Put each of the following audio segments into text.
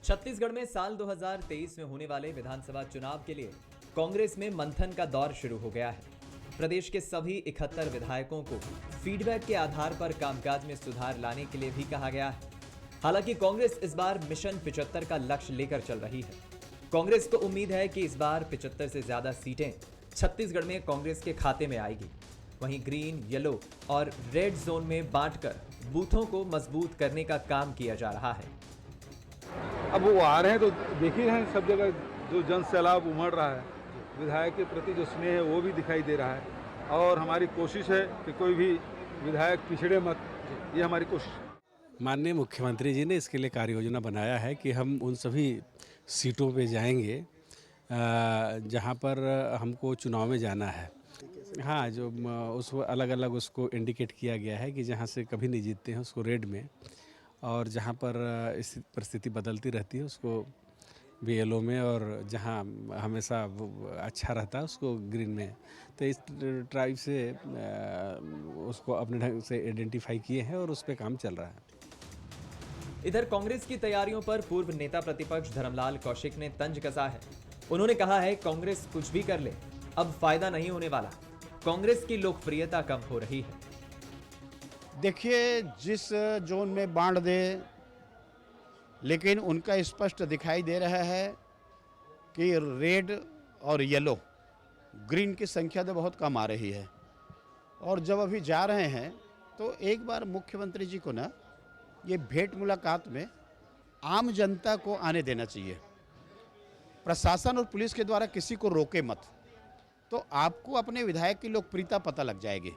छत्तीसगढ़ में साल 2023 में होने वाले विधानसभा चुनाव के लिए कांग्रेस में मंथन का दौर शुरू हो गया है। प्रदेश के सभी 71 विधायकों को फीडबैक के आधार पर कामकाज में सुधार लाने के लिए भी कहा गया है। हालांकि कांग्रेस इस बार मिशन 75 का लक्ष्य लेकर चल रही है। कांग्रेस को उम्मीद है कि इस बार 75 से ज्यादा सीटें छत्तीसगढ़ में कांग्रेस के खाते में आएगी। वहीं ग्रीन, येलो और रेड जोन में बांटकर बूथों को मजबूत करने का काम किया जा रहा है। अब वो आ रहे हैं तो देख ही रहे हैं, सब जगह जो जन सैलाब उमड़ रहा है, विधायक के प्रति जो स्नेह है वो भी दिखाई दे रहा है। और हमारी कोशिश है कि कोई भी विधायक पिछड़े मत, ये हमारी कोशिश है। माननीय मुख्यमंत्री जी ने इसके लिए कार्य योजना बनाया है कि हम उन सभी सीटों पे जाएंगे जहां पर हमको चुनाव में जाना है। हाँ, जो उसको अलग अलग उसको इंडिकेट किया गया है कि जहां से कभी नहीं जीतते हैं उसको रेड में, और जहां पर इस परिस्थिति बदलती रहती है उसको भी येलो में, और जहां हमेशा अच्छा रहता है उसको ग्रीन में। तो इस ट्राइब से उसको अपने ढंग से आइडेंटिफाई किए हैं और उस पर काम चल रहा है। इधर कांग्रेस की तैयारियों पर पूर्व नेता प्रतिपक्ष धर्मलाल कौशिक ने तंज कसा है। उन्होंने कहा है कांग्रेस कुछ भी कर ले, अब फायदा नहीं होने वाला। कांग्रेस की लोकप्रियता कम हो रही है। देखिए, जिस जोन में बांट दे, लेकिन उनका स्पष्ट दिखाई दे रहा है कि रेड और येलो, ग्रीन की संख्या तो बहुत कम आ रही है। और जब अभी जा रहे हैं तो एक बार मुख्यमंत्री जी को ना ये भेंट मुलाकात में आम जनता को आने देना चाहिए। प्रशासन और पुलिस के द्वारा किसी को रोके मत, तो आपको अपने विधायक की लोकप्रियता पता लग जाएगी।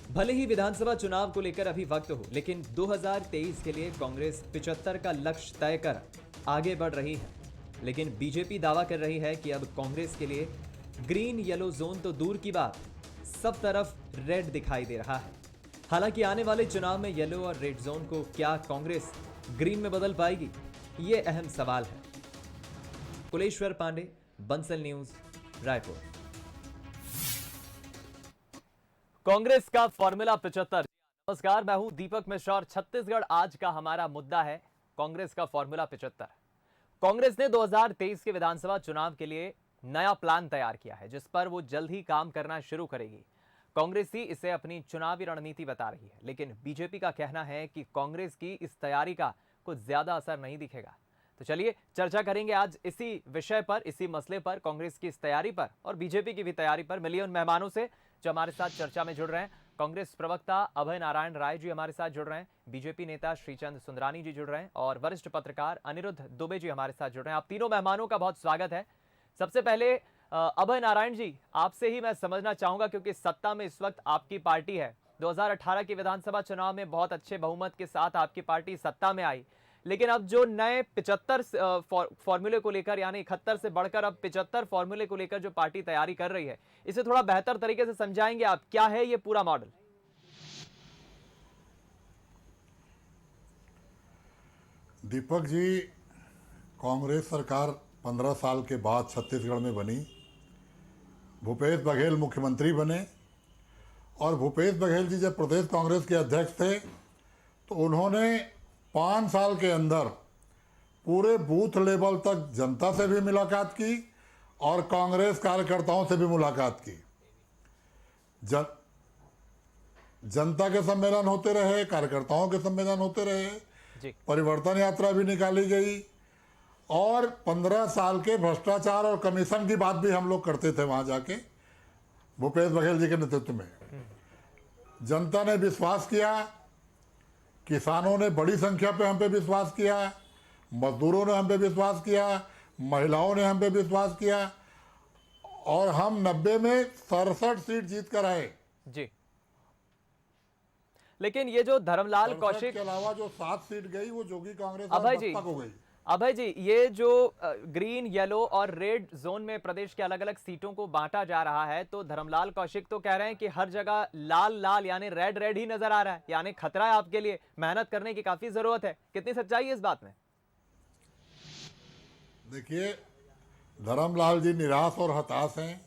भले ही विधानसभा चुनाव को लेकर अभी वक्त हो, लेकिन 2023 के लिए कांग्रेस 75 का लक्ष्य तय कर आगे बढ़ रही है। लेकिन बीजेपी दावा कर रही है कि अब कांग्रेस के लिए ग्रीन येलो जोन तो दूर की बात, सब तरफ रेड दिखाई दे रहा है। हालांकि आने वाले चुनाव में येलो और रेड जोन को क्या कांग्रेस ग्रीन में बदल पाएगी, ये अहम सवाल है। कुलेश्वर पांडे, बंसल न्यूज, रायपुर। कांग्रेस का फॉर्मूला 75। नमस्कार, मैं हूं दीपक मिश्रा और छत्तीसगढ़ आज का हमारा मुद्दा है कांग्रेस का फॉर्मूला 75। कांग्रेस ने 2023 के विधानसभा चुनाव के लिए नया प्लान तैयार किया है, जिस पर वो जल्द ही काम करना शुरू करेगी। कांग्रेस ही इसे अपनी चुनावी रणनीति बता रही है, लेकिन बीजेपी का कहना है कि कांग्रेस की इस तैयारी का कुछ ज्यादा असर नहीं दिखेगा। तो चलिए चर्चा करेंगे आज इसी विषय पर, इसी मसले पर, कांग्रेस की इस तैयारी पर और बीजेपी की भी तैयारी पर। मिलिए उन मेहमानों से जो हमारे साथ चर्चा में जुड़ रहे हैं। कांग्रेस प्रवक्ता अभय नारायण राय जी हमारे साथ जुड़ रहे हैं, बीजेपी नेता श्रीचंद सुंदरानी जी जुड़ रहे हैं और वरिष्ठ पत्रकार अनिरुद्ध दुबे जी हमारे साथ जुड़ रहे हैं। आप तीनों मेहमानों का बहुत स्वागत है। सबसे पहले अभय नारायण जी, आपसे ही मैं समझना चाहूंगा, क्योंकि सत्ता में इस वक्त आपकी पार्टी है। 2018 के विधानसभा चुनाव में बहुत अच्छे बहुमत के साथ आपकी पार्टी सत्ता में आई, लेकिन अब जो नए 75 फॉर्मूले को लेकर, यानी 71 से बढ़कर अब 75 फॉर्मूले को लेकर जो पार्टी तैयारी कर रही है, इसे थोड़ा बेहतर तरीके से समझाएंगे आप, क्या है ये पूरा मॉडल? दीपक जी, कांग्रेस सरकार 15 साल के बाद छत्तीसगढ़ में बनी। भूपेश बघेल मुख्यमंत्री बने और भूपेश बघेल जी जब प्रदेश कांग्रेस के अध्यक्ष थे तो उन्होंने 5 साल के अंदर पूरे बूथ लेवल तक जनता से भी मुलाकात की और कांग्रेस कार्यकर्ताओं से भी मुलाकात की। जनता के सम्मेलन होते रहे, कार्यकर्ताओं के सम्मेलन होते रहे, परिवर्तन यात्रा भी निकाली गई और 15 साल के भ्रष्टाचार और कमीशन की बात भी हम लोग करते थे वहां जाके, भूपेश बघेल जी के नेतृत्व में। जनता ने विश्वास किया, किसानों ने बड़ी संख्या पे हम पे विश्वास किया, मजदूरों ने हम पे विश्वास किया, महिलाओं ने हम पे विश्वास किया और हम 90 में 67 सीट जीत कर आए जी। लेकिन ये जो धर्मलाल कौशिक के अलावा जो 7 सीट गई वो जोगी कांग्रेस अभय जी, हो गई। अभय जी, ये जो ग्रीन, येलो और रेड जोन में प्रदेश के अलग अलग सीटों को बांटा जा रहा है, तो धर्मलाल कौशिक तो कह रहे हैं कि हर जगह लाल लाल यानी रेड रेड ही नजर आ रहा है, यानी खतरा है आपके लिए, मेहनत करने की काफी जरूरत है। कितनी सच्चाई है इस बात में? देखिए, धर्मलाल जी निराश और हताश हैं।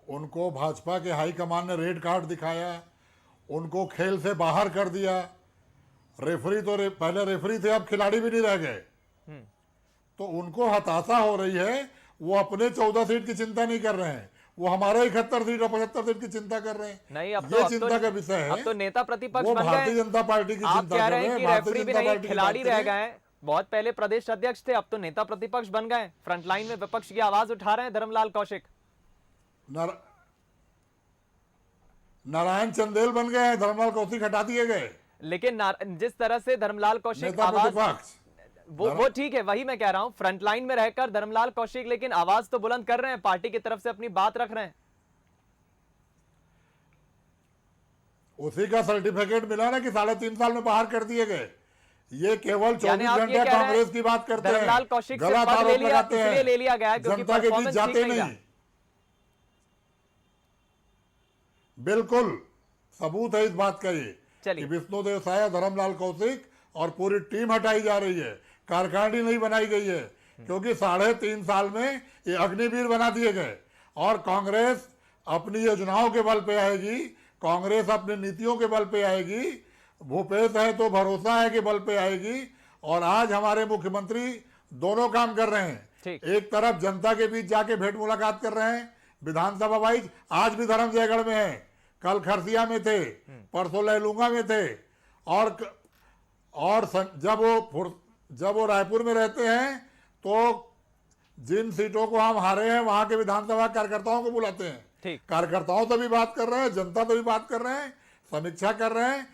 उनको भाजपा के हाईकमान ने रेड कार्ड दिखाया, उनको खेल से बाहर कर दिया। रेफरी तो पहले रेफरी थे, अब खिलाड़ी भी नहीं रह गए। तो उनको हताशा हो रही है। वो अपने 14 सीट की चिंता नहीं कर रहे हैं, वो हमारे 71 सीट और 75 सीट की चिंता कर रहे हैं। नहीं, अब ये तो चिंता का विषय है। अब तो नेता प्रतिपक्ष वो बन भारतीय गए। जनता पार्टी की आप चिंता कह कर रहे रहे हैं हैं, कि भारतीय रेफरी भी जनता नहीं, पार्टी की खिलाड़ी बात रह करें। गए हैं। बहुत पहले प्रदेश अध्यक्ष थे, अब तो नेता प्रतिपक्ष बन गए, फ्रंटलाइन में विपक्ष की आवाज उठा रहे हैं धर्मलाल कौशिक। नारायण चंदेल बन गए हैं, धर्मलाल कौशिक हटा दिए गए। लेकिन जिस तरह से धर्मलाल कौशिक नेता आवाज, प्रतिपक्ष वो ठीक है, वही मैं कह रहा हूं, फ्रंटलाइन में रहकर धर्मलाल कौशिक लेकिन आवाज तो बुलंद कर रहे हैं, पार्टी की तरफ से अपनी बात रख रहे हैं। उसी का सर्टिफिकेट मिला ना कि 3.5 साल में बाहर कर दिए गए। ये केवल 24 आप ये घंटे कह रहे हैं कांग्रेस की बात करते हैं, धर्मलाल कौशिक से गलत पद ले आरोप लिया, लगाते इसलिए हैं, ले लिया गया क्योंकि जनता के बीच परफॉर्मेंस जाते ठीक नहीं नहीं। बिल्कुल सबूत है इस बात का ये कि चलिए। विष्णुदेव साय, धर्मलाल कौशिक और पूरी टीम हटाई जा रही है, कारखानी नहीं बनाई गई है, क्योंकि 3.5 साल में ये अग्निवीर बना दिए गए। और कांग्रेस अपनी योजनाओं के बल पे आएगी, कांग्रेस अपनी नीतियों के बल पे आएगी, भूपेश है तो भरोसा है कि बल पे आएगी। और आज हमारे मुख्यमंत्री दोनों काम कर रहे हैं। एक तरफ जनता के बीच जाके भेंट मुलाकात कर रहे हैं, विधानसभा वाइज, आज भी धर्मजयगढ़ में है, कल खरसिया में थे, परसों लहलूंगा में थे। और जब वो रायपुर में रहते हैं तो जिन सीटों को हम हारे हैं वहां के विधानसभा कार्यकर्ताओं को बुलाते हैं, कार्यकर्ताओं से भी बात कर रहे हैं, जनता से भी बात कर रहे हैं, समीक्षा कर रहे हैं।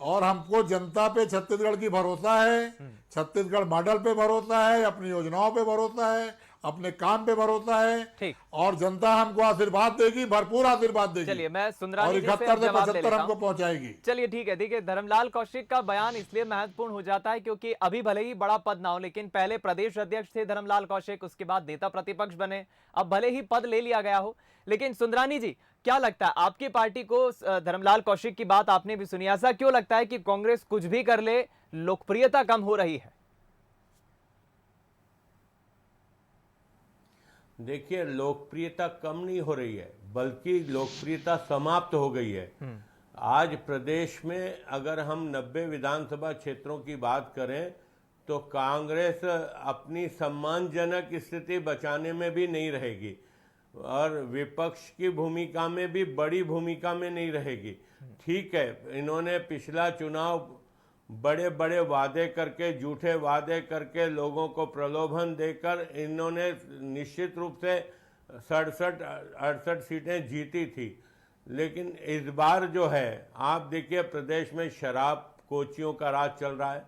और हमको जनता पे छत्तीसगढ़ की भरोसा है, छत्तीसगढ़ मॉडल पे भरोसा है, अपनी योजनाओं पे भरोसा है, अपने काम पे भरोसा है। और जनता हमको आशीर्वाद देगी, भरपूर आशीर्वाद देगी। चलिए, मैं सुंदरानी और जी से 71 से जवाब ले 75 लेता हमको हूं। पहुंचाएगी। चलिए ठीक है, देखिए धर्मलाल कौशिक का बयान इसलिए महत्वपूर्ण हो जाता है क्योंकि अभी भले ही बड़ा पद ना हो, लेकिन पहले प्रदेश अध्यक्ष थे धर्मलाल कौशिक, उसके बाद नेता प्रतिपक्ष बने, अब भले ही पद ले लिया गया हो। लेकिन सुंदरानी जी, क्या लगता है आपकी पार्टी को, धर्मलाल कौशिक की बात आपने भी सुनी, ऐसा क्यों लगता है कि कांग्रेस कुछ भी कर ले लोकप्रियता कम हो रही है? देखिए, लोकप्रियता कम नहीं हो रही है, बल्कि लोकप्रियता समाप्त हो गई है। आज प्रदेश में अगर हम 90 विधानसभा क्षेत्रों की बात करें तो कांग्रेस अपनी सम्मानजनक स्थिति बचाने में भी नहीं रहेगी और विपक्ष की भूमिका में भी बड़ी भूमिका में नहीं रहेगी। ठीक है, इन्होंने पिछला चुनाव बड़े बड़े वादे करके, झूठे वादे करके, लोगों को प्रलोभन देकर इन्होंने निश्चित रूप से 67-68 सीटें जीती थी। लेकिन इस बार जो है, आप देखिए प्रदेश में शराब कोचियों का राज चल रहा है।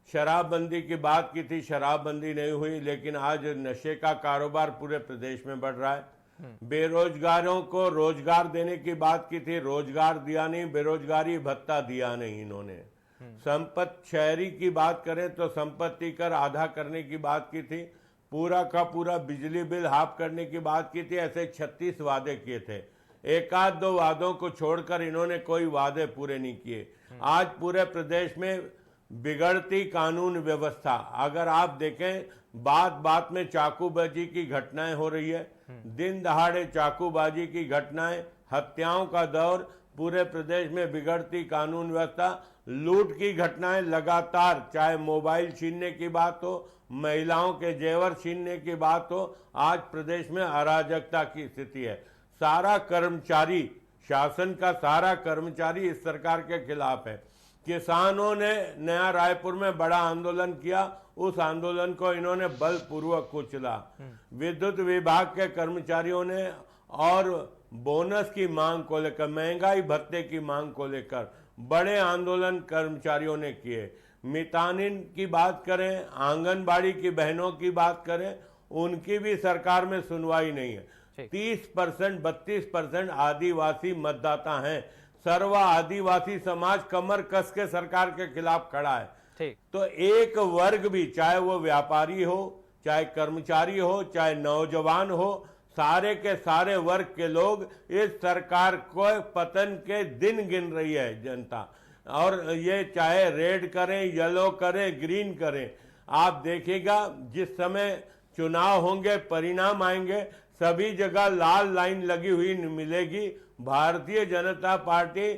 शराबबंदी की बात की थी, शराबबंदी नहीं हुई, लेकिन आज नशे का कारोबार पूरे प्रदेश में बढ़ रहा है। बेरोजगारों को रोजगार देने की बात की थी, रोजगार दिया नहीं, बेरोजगारी भत्ता दिया नहीं इन्होंने। संपत्ति शहरी की बात करें तो संपत्ति कर आधा करने की बात की थी, पूरा का पूरा बिजली बिल हाफ करने की बात की थी। ऐसे 36 वादे किए थे, एक आध दो वादों को छोड़कर इन्होंने कोई वादे पूरे नहीं किए। आज पूरे प्रदेश में बिगड़ती कानून व्यवस्था, अगर आप देखें, बात बात में चाकूबाजी की घटनाएं हो रही है, दिन दहाड़े चाकूबाजी की घटनाएं, हत्याओं का दौर, पूरे प्रदेश में बिगड़ती कानून व्यवस्था, लूट की घटनाएं लगातार, चाहे मोबाइल छीनने की बात हो, महिलाओं के जेवर छीनने की बात हो, आज प्रदेश में अराजकता की स्थिति है। सारा कर्मचारी, शासन का सारा कर्मचारी इस सरकार के खिलाफ है। किसानों ने नया रायपुर में बड़ा आंदोलन किया, उस आंदोलन को इन्होंने बलपूर्वक कुचला। विद्युत विभाग के कर्मचारियों ने और बोनस की मांग को लेकर, महंगाई भत्ते की मांग को लेकर बड़े आंदोलन कर्मचारियों ने किए। मितानिन की बात करें, आंगनबाड़ी की बहनों की बात करें, उनकी भी सरकार में सुनवाई नहीं है। 30% 32% आदिवासी मतदाता हैं। सर्व आदिवासी समाज कमर कस के सरकार के खिलाफ खड़ा है। तो एक वर्ग भी, चाहे वो व्यापारी हो, चाहे कर्मचारी हो, चाहे नौजवान हो, सारे के सारे वर्ग के लोग इस सरकार को पतन के दिन गिन रही है जनता। और ये चाहे रेड करें, येलो करें, ग्रीन करें, आप देखिएगा जिस समय चुनाव होंगे, परिणाम आएंगे, सभी जगह लाल लाइन लगी हुई मिलेगी। भारतीय जनता पार्टी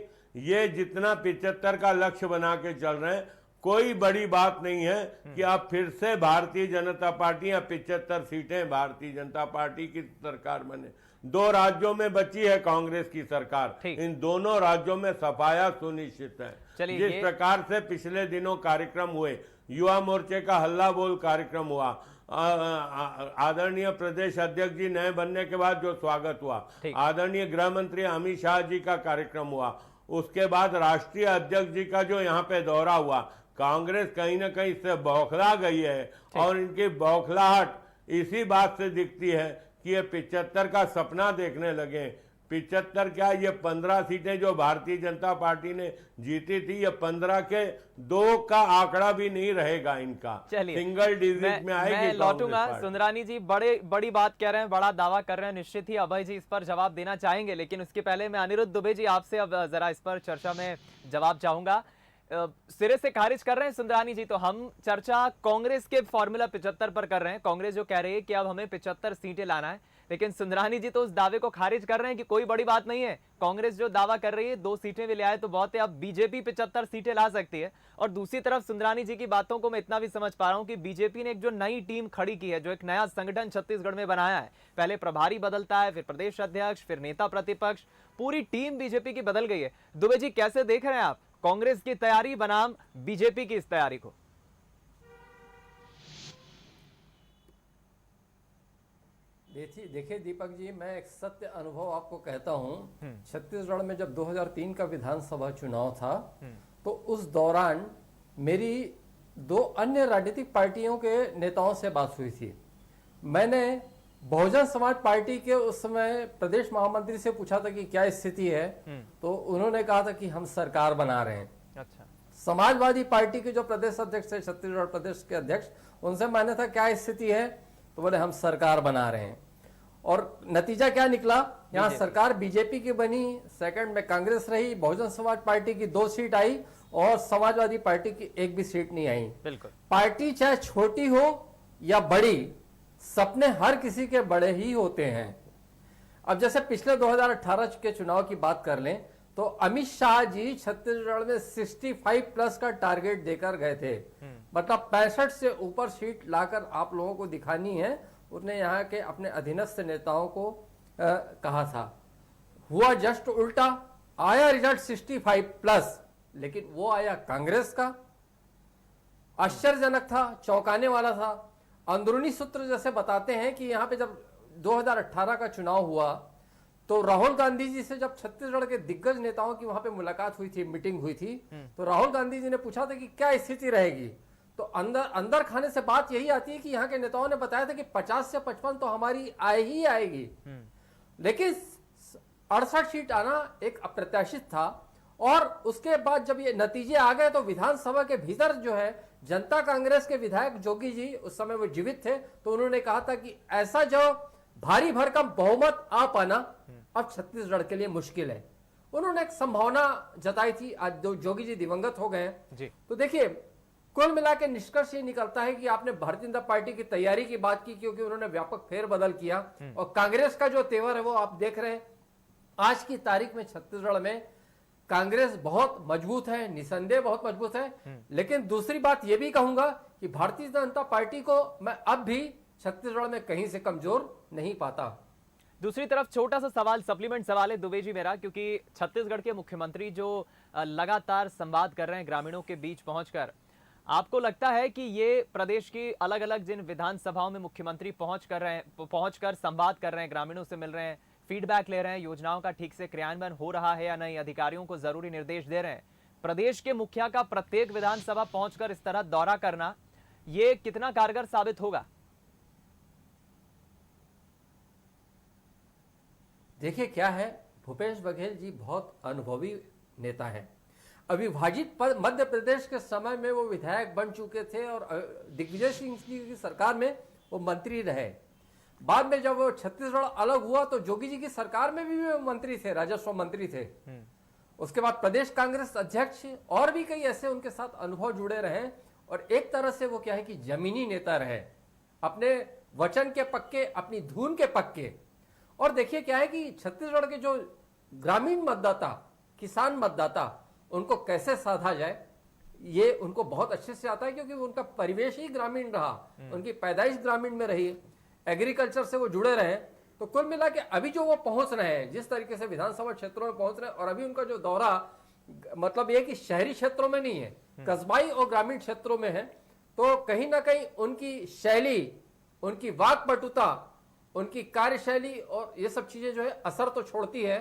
ये जितना 75 का लक्ष्य बना के चल रहे हैं, कोई बड़ी बात नहीं है कि आप फिर से भारतीय जनता पार्टी या 75 सीटें भारतीय जनता पार्टी की सरकार बने। 2 राज्यों में बची है कांग्रेस की सरकार, इन दोनों राज्यों में सफाया सुनिश्चित है। जिस प्रकार से पिछले दिनों कार्यक्रम हुए, युवा मोर्चे का हल्ला बोल कार्यक्रम हुआ, आदरणीय प्रदेश अध्यक्ष जी नए बनने के बाद जो स्वागत हुआ, आदरणीय गृह मंत्री अमित शाह जी का कार्यक्रम हुआ, उसके बाद राष्ट्रीय अध्यक्ष जी का जो यहाँ पे दौरा हुआ, कांग्रेस कहीं ना कहीं इससे बौखला गई है। और इनकी बौखलाहट इसी बात से दिखती है कि ये 75 का सपना देखने लगे। 75 क्या, ये 15 सीटें जो भारतीय जनता पार्टी ने जीती थी, ये 15 के 2 का आंकड़ा भी नहीं रहेगा इनका, सिंगल डिजिट में आएगी। मैं लौटूंगा। सुंदरानी जी बड़ी बात कह रहे हैं, बड़ा दावा कर रहे हैं, निश्चित ही अभय जी इस पर जवाब देना चाहेंगे, लेकिन उसके पहले मैं अनिरुद्ध दुबे जी आपसे अब जरा इस पर चर्चा में जवाब चाहूंगा। सिरे से खारिज कर रहे हैं सुंदरानी जी, तो हम चर्चा कांग्रेस के फॉर्मूला 75 पर कर रहे हैं। कांग्रेस जो कह रही है कि अब हमें 75 सीटें लाना है, लेकिन सुंदरानी जी तो उस दावे को खारिज कर रहे हैं कि कोई बड़ी बात नहीं है। कांग्रेस जो दावा कर रही है 2 सीटें भी ले आए तो बहुत है, अब बीजेपी 75 सीटें ला सकती है। और दूसरी तरफ सुंदरानी जी की बातों को मैं इतना भी समझ पा रहा हूं कि बीजेपी ने एक जो नई टीम खड़ी की है, जो एक नया संगठन छत्तीसगढ़ में बनाया है, पहले प्रभारी बदलता है, फिर प्रदेश अध्यक्ष, फिर नेता प्रतिपक्ष, पूरी टीम बीजेपी की बदल गई है। दुबे जी कैसे देख रहे हैं आप कांग्रेस की तैयारी बनाम बीजेपी की इस तैयारी को? देखिए दीपक जी, मैं एक सत्य अनुभव आपको कहता हूं। छत्तीसगढ़ में जब 2003 का विधानसभा चुनाव था, तो उस दौरान मेरी 2 अन्य राजनीतिक पार्टियों के नेताओं से बात हुई थी। मैंने बहुजन समाज पार्टी के उस समय प्रदेश महामंत्री से पूछा था कि क्या स्थिति है, तो उन्होंने कहा था कि हम सरकार बना रहे हैं। अच्छा। समाजवादी पार्टी के जो प्रदेश अध्यक्ष थे, छत्तीसगढ़ प्रदेश के अध्यक्ष, उनसे मैंने था क्या स्थिति है, तो बोले हम सरकार बना रहे हैं। और नतीजा क्या निकला, यहाँ सरकार बीजेपी की बनी, सेकंड में कांग्रेस रही, बहुजन समाज पार्टी की 2 सीट आई और समाजवादी पार्टी की 1 भी सीट नहीं आई। बिल्कुल। पार्टी चाहे छोटी हो या बड़ी, सपने हर किसी के बड़े ही होते हैं। अब जैसे पिछले 2018 के चुनाव की बात कर लें, तो अमित शाह जी छत्तीसगढ़ में 65 प्लस का टारगेट देकर गए थे, मतलब 65 से ऊपर सीट लाकर आप लोगों को दिखानी है। उन्होंने यहाँ के अपने अधीनस्थ नेताओं को कहा था। हुआ जस्ट उल्टा, आया रिजल्ट 65 प्लस, लेकिन वो आया कांग्रेस का। आश्चर्यजनक था, चौंकाने वाला था। अंदरूनी सूत्र जैसे बताते हैं कि यहाँ पे जब 2018 का चुनाव हुआ, तो राहुल गांधी जी से जब छत्तीसगढ़ के दिग्गज नेताओं की वहां पे मुलाकात हुई थी, मीटिंग हुई थी, तो राहुल गांधी जी ने पूछा था कि क्या स्थिति रहेगी, तो अंदर खाने से बात यही आती है कि यहाँ के नेताओं ने बताया था कि 50 से 55 तो हमारी ही आएगी, लेकिन 68 सीट आना एक अप्रत्याशित था। और उसके बाद जब ये नतीजे आ गए, तो विधानसभा के भीतर जो है जनता कांग्रेस के विधायक जोगी जी, उस समय वो जीवित थे, तो उन्होंने कहा था कि ऐसा जो भारी भरकम बहुमत आ पाना अब छत्तीसगढ़ के लिए मुश्किल है। उन्होंने एक संभावना जताई थी। आज जोगी जी दिवंगत हो गए हैं, तो देखिए कुल मिला के निष्कर्ष ये निकलता है कि आपने भारतीय जनता पार्टी की तैयारी की बात की, क्योंकि उन्होंने व्यापक फेरबदल किया, और कांग्रेस का जो तेवर है वो आप देख रहे हैं। आज की तारीख में छत्तीसगढ़ में कांग्रेस बहुत मजबूत है, निसंदेह बहुत मजबूत है। लेकिन दूसरी बात ये भी कहूंगा कि भारतीय जनता पार्टी को मैं अब भी छत्तीसगढ़ में कहीं से कमजोर नहीं पाता। दूसरी तरफ छोटा सा सवाल, सप्लीमेंट सवाल है दुबे जी मेरा, क्योंकि छत्तीसगढ़ के मुख्यमंत्री जो लगातार संवाद कर रहे हैं ग्रामीणों के बीच पहुंचकर, आपको लगता है कि ये प्रदेश की अलग अलग जिन विधानसभाओं में मुख्यमंत्री पहुंचकर संवाद कर रहे हैं, ग्रामीणों से मिल रहे हैं, फीडबैक ले रहे हैं, योजनाओं का ठीक से क्रियान्वयन हो रहा है या नहीं, अधिकारियों को जरूरी निर्देश दे रहे हैं, प्रदेश के मुखिया का प्रत्येक विधानसभा पहुंचकर इस तरह दौरा करना, ये कितना कारगर साबित होगा? देखिए क्या है, भूपेश बघेल जी बहुत अनुभवी नेता हैं। अविभाजित मध्य प्रदेश के समय में वो विधायक बन चुके थे और दिग्विजय सिंह की सरकार में वो मंत्री रहे। बाद में जब वो छत्तीसगढ़ अलग हुआ, तो जोगी जी की सरकार में भी वो मंत्री थे, राजस्व मंत्री थे। उसके बाद प्रदेश कांग्रेस अध्यक्ष और भी कई ऐसे उनके साथ अनुभव जुड़े रहे, और एक तरह से वो क्या है कि जमीनी नेता रहे, अपने वचन के पक्के, अपनी धुन के पक्के। और देखिए क्या है कि छत्तीसगढ़ के जो ग्रामीण मतदाता, किसान मतदाता, उनको कैसे साधा जाए, ये उनको बहुत अच्छे से आता है, क्योंकि उनका परिवेश ही ग्रामीण रहा, उनकी पैदाइश ग्रामीण में रही, एग्रीकल्चर से वो जुड़े रहे। तो कुल मिला के अभी जो वो पहुंच रहे हैं, जिस तरीके से विधानसभा क्षेत्रों में पहुंच रहे हैं, और अभी उनका जो दौरा मतलब ये कि शहरी क्षेत्रों में नहीं है, कस्बाई और ग्रामीण क्षेत्रों में है, तो कहीं ना कहीं उनकी शैली, उनकी वाक्पटुता, उनकी कार्यशैली और ये सब चीजें जो है असर तो छोड़ती है,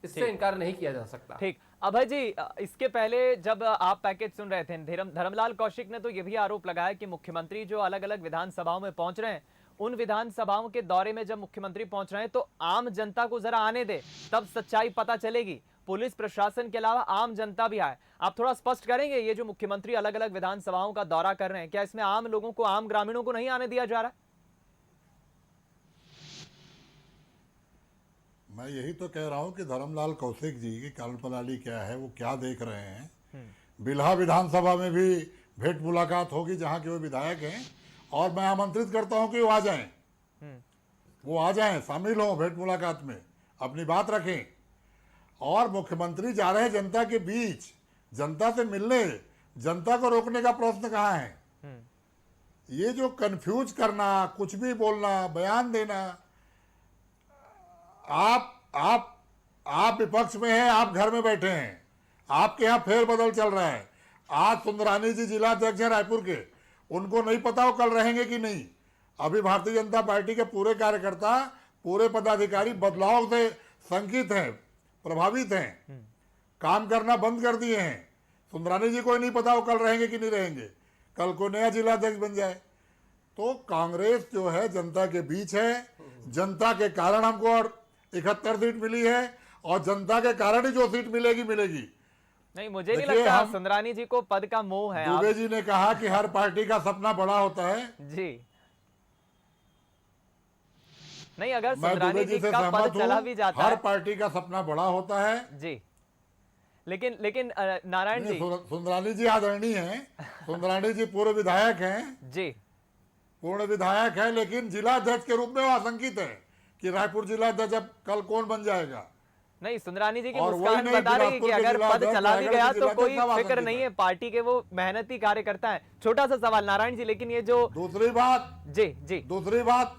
इससे इनकार नहीं किया जा सकता। ठीक, अभय जी, इसके पहले जब आप पैकेज सुन रहे थे, धर्मलाल कौशिक ने तो ये भी आरोप लगाया कि मुख्यमंत्री जो अलग अलग विधानसभाओं में पहुंच रहे हैं, उन विधानसभाओं के दौरे में जब मुख्यमंत्री पहुंच रहे हैं तो आम जनता को जरा आने दे, तब सच्चाई पता चलेगी, पुलिस प्रशासन के अलावा आम जनता भी आए। आप थोड़ा स्पष्ट करेंगे, ये जो मुख्यमंत्री अलग अलग विधानसभाओं का दौरा कर रहे हैं, क्या इसमें आम लोगों को, आम ग्रामीणों को नहीं आने दिया जा रहा है? मैं यही तो कह रहा हूं कि धर्मलाल कौशिक जी की कार्यप्रणाली क्या है, वो क्या देख रहे हैं। बिल्हा विधानसभा में भी भेंट मुलाकात होगी जहां के वो विधायक हैं, और मैं आमंत्रित करता हूं कि वो आ जाएं, शामिल हों भेंट मुलाकात में, अपनी बात रखें। और मुख्यमंत्री जा रहे हैं जनता के बीच, जनता से मिलने, जनता को रोकने का प्रश्न कहाँ है? ये जो कंफ्यूज करना, कुछ भी बोलना, बयान देना, आप विपक्ष में हैं, आप घर में बैठे हैं, आपके यहाँ फेरबदल चल रहा है। आज सुंदरानी जी जिला अध्यक्ष हैं रायपुर के, उनको नहीं पता वो कल रहेंगे कि नहीं। अभी भारतीय जनता पार्टी के पूरे कार्यकर्ता, पूरे पदाधिकारी बदलाव से शंकित हैं, प्रभावित हैं, काम करना बंद कर दिए हैं। सुंदरानी जी को नहीं पता वो कल रहेंगे कि नहीं रहेंगे, कल को नया जिला अध्यक्ष बन जाए। तो कांग्रेस जो है जनता के बीच है, जनता के कारण हमको और 71 सीट मिली है, और जनता के कारण ही जो सीट मिलेगी मिलेगी। नहीं, मुझे नहीं लगता सुंदरानी जी को पद का मोह है। दुबे जी ने कहा कि हर पार्टी का सपना बड़ा होता है जी। नहीं, अगर सुंदरानी जी का पद चला भी जाता है, हर पार्टी का सपना बड़ा होता है जी, लेकिन नारायण जी, सुंदरानी जी आदरणीय हैं, सुंदरानी जी पूर्व विधायक हैं जी, पूर्ण विधायक है, लेकिन जिला अध्यक्ष के रूप में वो आशंकित है कि रायपुर जिला अध्यक्ष अब कल कौन बन जाएगा। नहीं, सुंदरानी जी की और मुस्कान वही बता रही है कि अगर पद चला भी गया तो कोई जिला फिक्र नहीं है, पार्टी के वो मेहनती कार्यकर्ता है। छोटा सा सवाल नारायण जी, लेकिन ये जो दूसरी बात दूसरी बात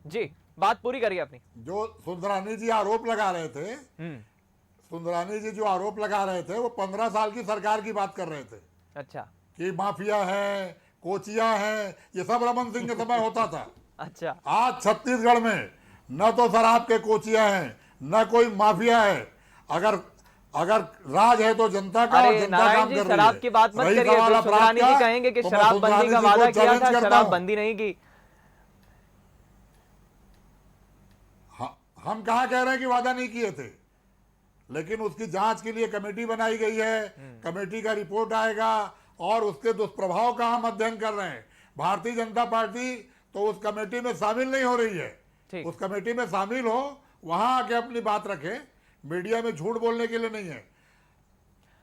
जी, बात पूरी करिए अपनी। जो सुंदरानी जी आरोप लगा रहे थे, सुंदरानी जी जो आरोप लगा रहे थे, वो 15 साल की सरकार की बात कर रहे थे। अच्छा, कि माफिया है, कोचिया है, ये सब रमन सिंह के समय होता था। अच्छा, आज छत्तीसगढ़ में न तो शराब के कोचिया हैं, न कोई माफिया है। अगर राज है तो जनता का, और जनता काम कर रही है। शराब की बात मत करिए, सुंदरानी जी कहेंगे कि शराबबंदी का वादा किया था, शराबबंदी नहीं की। हम कहाँ कह रहे हैं कि वादा नहीं किए थे, लेकिन उसकी जांच के लिए कमेटी बनाई गई है, कमेटी का रिपोर्ट आएगा, और उसके दुष्प्रभाव का हम अध्ययन कर रहे हैं। भारतीय जनता पार्टी तो उस कमेटी में शामिल नहीं हो रही है। उस कमेटी में शामिल हो, वहां आके अपनी बात रखे, मीडिया में झूठ बोलने के लिए नहीं है।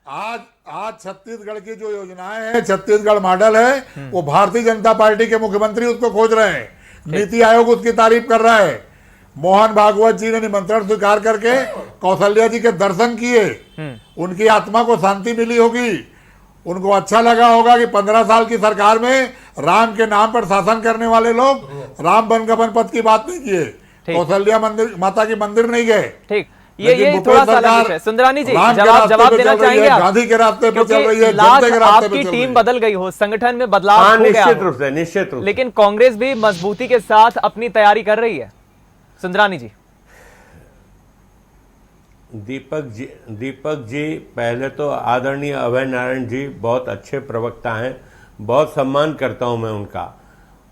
आज छत्तीसगढ़ की जो योजनाएं हैं, छत्तीसगढ़ मॉडल है, वो भारतीय जनता पार्टी के मुख्यमंत्री उसको खोज रहे हैं, नीति आयोग उसकी तारीफ कर रहा है। मोहन भागवत जी ने निमंत्रण स्वीकार करके कौशल्या जी के दर्शन किए, उनकी आत्मा को शांति मिली होगी, उनको अच्छा लगा होगा कि 15 साल की सरकार में राम के नाम पर शासन करने वाले लोग राम बनगमन पथ की बात नहीं किए, कौशल्या मंदिर, माता की मंदिर नहीं गए। ठीक, ये थोड़ा सा अलग विषय। सुंदरानी जी जवाब देना चाहेंगे आप? गांधी के रास्ते पे चल रही है, जनता के रास्ते पे चल रही है। आपकी टीम बदल गई हो, संगठन में बदलाव हो गया, निश्चित रूप से, लेकिन कांग्रेस भी मजबूती के साथ अपनी तैयारी कर रही है। सुंदरानी जी, दीपक जी पहले तो आदरणीय अभय नारायण जी बहुत अच्छे प्रवक्ता हैं, बहुत सम्मान करता हूं मैं उनका।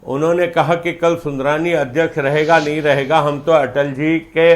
उन्होंने कहा कि कल सुंदरानी अध्यक्ष रहेगा नहीं रहेगा, हम तो अटल जी के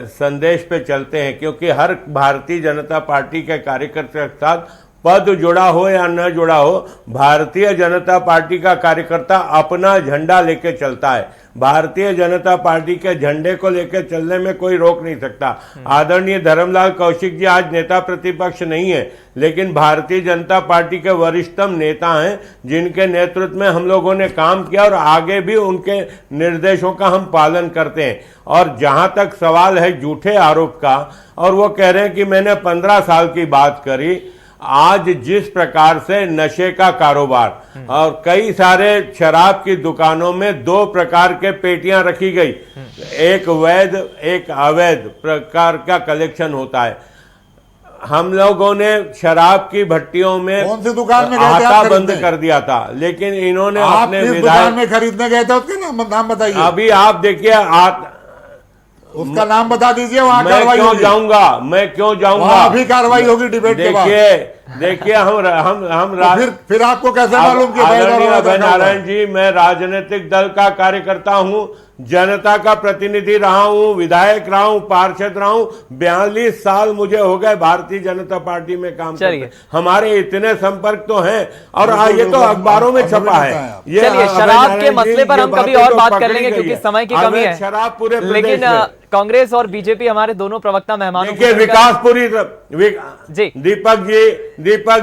संदेश पे चलते हैं, क्योंकि हर भारतीय जनता पार्टी के कार्यकर्ता के साथ पद जुड़ा हो या न जुड़ा हो, भारतीय जनता पार्टी का कार्यकर्ता अपना झंडा लेके चलता है। भारतीय जनता पार्टी के झंडे को लेकर चलने में कोई रोक नहीं सकता। आदरणीय धर्मलाल कौशिक जी आज नेता प्रतिपक्ष नहीं है, लेकिन भारतीय जनता पार्टी के वरिष्ठतम नेता हैं, जिनके नेतृत्व में हम लोगों ने काम किया और आगे भी उनके निर्देशों का हम पालन करते हैं। और जहां तक सवाल है झूठे आरोप का, और वो कह रहे हैं कि मैंने 15 साल की बात करी, आज जिस प्रकार से नशे का कारोबार और कई सारे शराब की दुकानों में 2 प्रकार के पेटियां रखी गई, एक वैध एक अवैध प्रकार का कलेक्शन होता है। हम लोगों ने शराब की भट्टियों में कौन सी दुकान में गए थे आटा आप बंद खरीदने? कर दिया था, लेकिन इन्होंने आप अपने किस दुकान विधायक, में खरीदने गए थे उसका नाम बताइए। अभी आप देखिए उसका नाम बता दीजिए, वहाँ मैं कार्रवाई क्यों होगी। जाऊंगा, मैं क्यों जाऊंगा? वहाँ अभी कार्रवाई होगी डिबेट के बाद। देखिए हम तो फिर आपको कैसे मालूम कि आदरणीय अभय नारायण जी, मैं राजनीतिक दल का कार्यकर्ता हूं, जनता का प्रतिनिधि रहा हूं, विधायक रहा हूं, पार्षद रहा हूं, 42 साल मुझे हो गए भारतीय जनता पार्टी में काम करते। हमारे इतने संपर्क तो हैं और ये तो अखबारों में छपा है। ये चलिए, अभय शराब नारायण के जी, मसले पर ये हम कभी बातें और तो बात कर पकड़ी लेंगे गई क्योंकि है। समय की कमी अवैध है। शराब पूरे प्रदेश लेकिन में। कांग्रेस और बीजेपी हमारे दोनों प्रवक्ता मेहमानों को देखिए विकासपुरी जी दीपक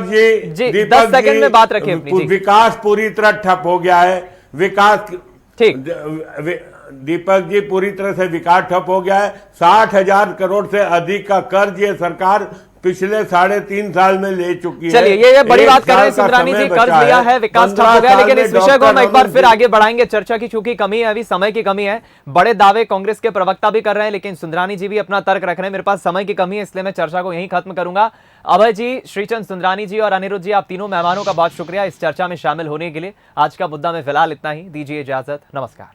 जी 10 सेकंड में बात रखिए अपनी, जी। विकास पूरी तरह ठप हो गया है। विकास ठीक। दीपक जी, पूरी तरह से विकास ठप हो गया है। 60,000 करोड़ से अधिक का कर्ज ये सरकार पिछले 3.5 साल में ले चुकी है। चलिए, ये बड़ी 1 बात कर रहे हैं साल का सुंदरानी जी, समय कर्ज बचा लिया है, विकास ठप 15 हो गया, लेकिन साल इस में विषय को हम एक बार डॉक्टर फिर आगे बढ़ाएंगे। चर्चा की चूंकि कमी है, अभी समय की कमी है, बड़े दावे कांग्रेस के प्रवक्ता भी कर रहे हैं, लेकिन सुंदरानी जी भी अपना तर्क रख रहे हैं। मेरे पास समय की कमी है, इसलिए मैं चर्चा को यहीं खत्म करूंगा। अभय जी, श्रीचंद सुंदरानी जी और अनिरुद्ध जी, आप तीनों मेहमानों का बहुत शुक्रिया इस चर्चा में शामिल होने के लिए। आज का मुद्दा में फिलहाल इतना ही, दीजिए इजाजत, नमस्कार।